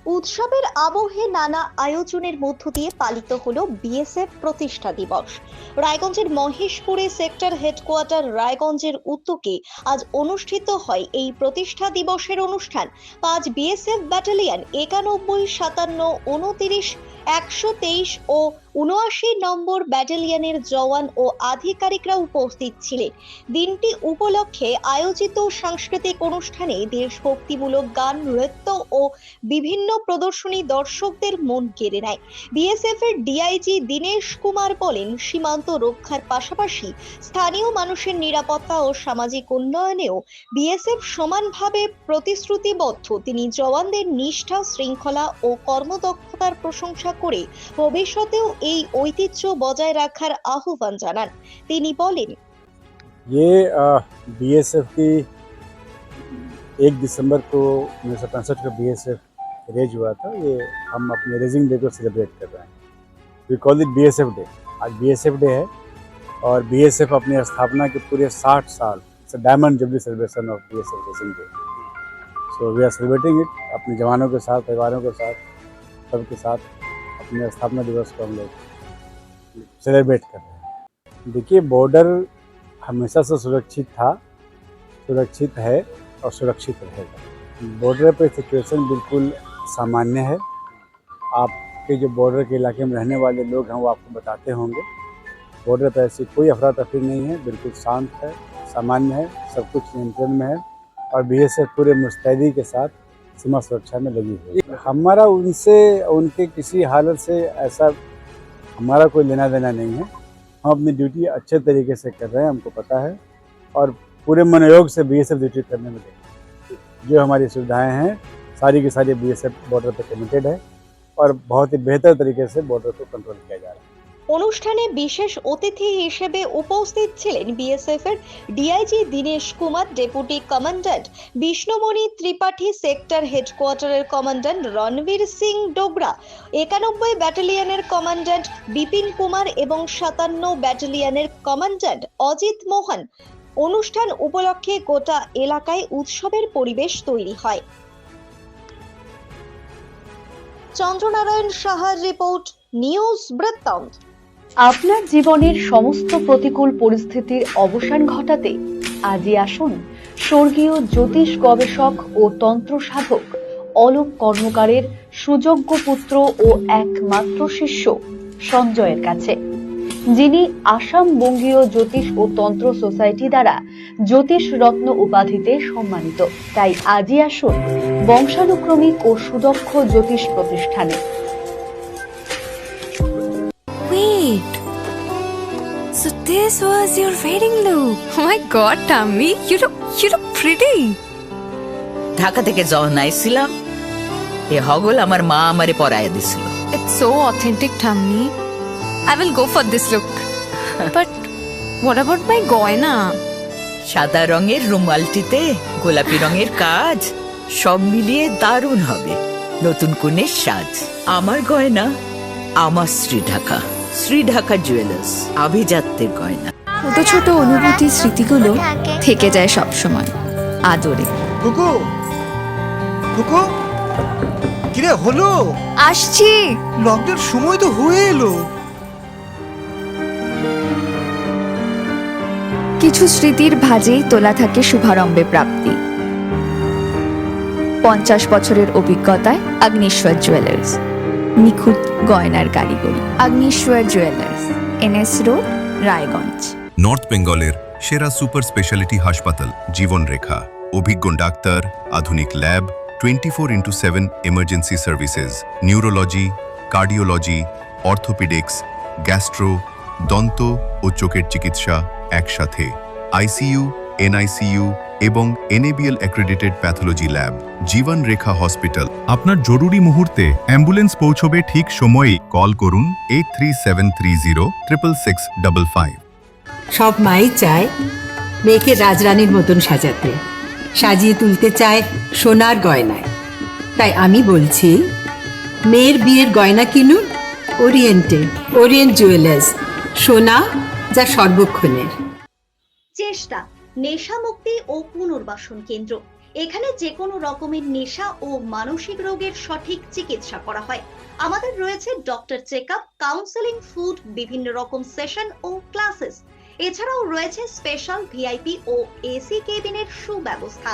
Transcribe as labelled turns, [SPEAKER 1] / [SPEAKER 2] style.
[SPEAKER 1] উৎসবের আবহে নানা আয়োজনের মধ্য দিয়ে পালিত হলো বিএসএফ প্রতিষ্ঠা দিবস। রায়গঞ্জের মহেশপুরে সেক্টর হেডকোয়ার্টার রায়গঞ্জের উদ্যোগে আজ অনুষ্ঠিত হয় এই প্রতিষ্ঠা দিবসের অনুষ্ঠান। 5 বিএসএফ ব্যাটালিয়ন 91, 57, 29, 123 ও 79 নম্বর ব্যাটালিয়নের জওয়ান ও আধিকারিকরা উপস্থিত ছিলেন। দিনটি উপলক্ষে আয়োজিত সাংস্কৃতিক অনুষ্ঠানে দেশভক্তিমূলক গান, নৃত্য ও বিভিন্ন প্রদর্শনী দর্শকদের মন কেড়ে নেয়। বিএসএফ এর ডিআইজি দীনেশ কুমার বলেন, সীমান্ত রক্ষার পাশাপাশি স্থানীয় মানুষের নিরাপত্তা ও সামাজিক উন্নয়নেও বিএসএফ সমানভাবে প্রতিশ্রুতিবদ্ধ। তিনি জওয়ানদের নিষ্ঠা, শৃঙ্খলা ও কর্মদক্ষতার প্রশংসা করে ভবিষ্যতেও এই ঐতিহ্য বজায় রাখার আহ্বান জানান। তিনি বলেন,
[SPEAKER 2] ये बीएसएफ की 1 दिसंबर को 1965 का बीएसएफ रेज हुआ था। ये हम अपने रेजिंग डे को सेलिब्रेट कर रहे हैं। We call it BSF day. आज बीएसएफ डे है और बीएसएफ अपनी स्थापना के पूरे 60 साल diamond jubilee celebration of BSF raising day. So we are celebrating it अपने जवानों के साथ, परिवारों के साथ, सबके साथ अपने स्थापना दिवस को हम लोग सेलिब्रेट कर रहे हैं। देखिए, बॉर्डर हमेशा से सुरक्षित था, सुरक्षित है और सुरक्षित रहेगा। बॉर्डर पे सिचुएशन बिल्कुल सामान्य है। आपके जो बॉर्डर के इलाके में रहने वाले लोग हैं वो आपको बताते होंगे, बॉर्डर पे ऐसी कोई अफरा तफरी नहीं है, बिल्कुल शांत है, सामान्य है, सब कुछ नियंत्रण में है और बीएसएफ पूरे मुस्तैदी के साथ सीमा सुरक्षा में लगी हुई है। हमारा उनसे, उनके किसी हालत से ऐसा हमारा कोई लेना देना नहीं है। हम अपनी ड्यूटी अच्छे तरीके से कर रहे हैं, हमको पता है और पूरे मनोयोग से बीएसएफ ड्यूटी करने में लगे। जो हमारी सुविधाएं हैं सारी की सारी बीएसएफ बॉर्डर पर कमिटेड है और बहुत ही बेहतर तरीके से बॉर्डर को कंट्रोल किया जा रहा है।
[SPEAKER 1] অনুষ্ঠানে বিশেষ অতিথি হিসেবে উপস্থিত ছিলেন বিএসএফ এর DIG Dinesh Kumar, deputy commandant Bishnumani Tripathi, sector হেডকোয়ার্টারের কমান্ড্যান্ট রণবীর সিং ডোগরা, 91 ব্যাটালিয়নের কমান্ড্যান্ট বিপিন কুমার এবং 57 ব্যাটালিয়নের কমান্ড্যান্ট অজিত মোহন। অনুষ্ঠান উপলক্ষে গোটা এলাকায় উৎসবের পরিবেশ তৈরি হয়। চন্দ্রনারায়ণ সাহার রিপোর্ট, নিউজ বৃত্তান্ত।
[SPEAKER 3] আপনার জীবনের সমস্ত প্রতিকূল পরিস্থিতির অবসান ঘটাতে আজই আসুন স্বর্গীয় জ্যোতিষ গবেষক ও তন্ত্র সাধক অলোক কর্মকারের সুযোগ্য পুত্র ও একমাত্র শিষ্য সঞ্জয়ের কাছে, যিনি আসাম বঙ্গীয় জ্যোতিষ ও তন্ত্র সোসাইটি দ্বারা জ্যোতিষ রত্ন উপাধিতে সম্মানিত। তাই আজই আসুন বংশানুক্রমিক ও সুদক্ষ জ্যোতিষ প্রতিষ্ঠানে।
[SPEAKER 4] Wait, so this was your wedding look? Oh my God, Tammy, you look pretty.
[SPEAKER 5] Dhaka থেকে যখন আইছিলাম এ হগল আমার মা আমারে পরায় দিছিল।
[SPEAKER 4] It's so authentic, Tammy. I will go for this look. But what about my goina?
[SPEAKER 5] সাদা রঙের রুমালটিতে গোলাপি রঙের কাজ, সব মিলিয়ে দারুণ হবে নতুন কনের সাজ। আমার গয়না আমার শ্রী ঢাকা জুয়েলার্স, আভিজাত্যের গয়না।
[SPEAKER 4] ছোট ছোট অনুভূতি, স্মৃতিগুলো থেকে যায় সব সময় আদরে।
[SPEAKER 6] কুকু কুকু, কিরে হলো?
[SPEAKER 4] আসছি।
[SPEAKER 6] লকডাউন সময় তো হয়ে এলো।
[SPEAKER 4] কিছু স্মৃতির ভাজেই তোলা থাকে শুভারম্ভে প্রাপ্তি। 50 বছরের অভিজ্ঞতায় অগ্নিশ্বর জুয়েলার্স, নিখুঁত গয়নার কারিগরি। Agnishwar jewellers, NS road, Raiganj.
[SPEAKER 7] North বেঙ্গলের সেরা সুপার স্পেশালিটি হাসপাতাল জীবনরেখা, অভিজ্ঞ ডাক্তার, আধুনিক lab, 24x7 emergency services, neurology, cardiology, orthopaedics, gastro, দন্ত ও চোখের চিকিৎসা একসাথে, আইসিইউ, এনআইসিইউ এবং এনএবিএল অ্যাক্রেডিটেড প্যাথোলজি ল্যাব। জীবন রেখা হসপিটাল। আপনার জরুরি মুহূর্তে অ্যাম্বুলেন্স পৌঁছবে ঠিক সময়ে। কল করুন 8373066655।
[SPEAKER 8] সব মাই চায় মেয়েকে রাজরানীর মতন সাজাতে, সাজিয়ে তুলতে চায় সোনার গয়নায়। তাই আমি বলছি, মেয়ের বিয়ের গয়না কিনুন ওরিয়েন্ট জুয়েলার্স, সোনা যা সর্বক্ষণের।
[SPEAKER 1] চেষ্টা, নেশামুক্তি ও পুনর্বাসন কেন্দ্র। এখানে যে কোনো রকমের নেশা ও মানসিক রোগের সঠিক চিকিৎসা করা হয়। আমাদের রয়েছে ডক্টর চেকআপ, কাউন্সেলিং, ফুড, বিভিন্ন রকম সেশন ও ক্লাসেস। এছাড়াও রয়েছে স্পেশাল ভিআইপি ও এসি কেবিনের সুব্যবস্থা।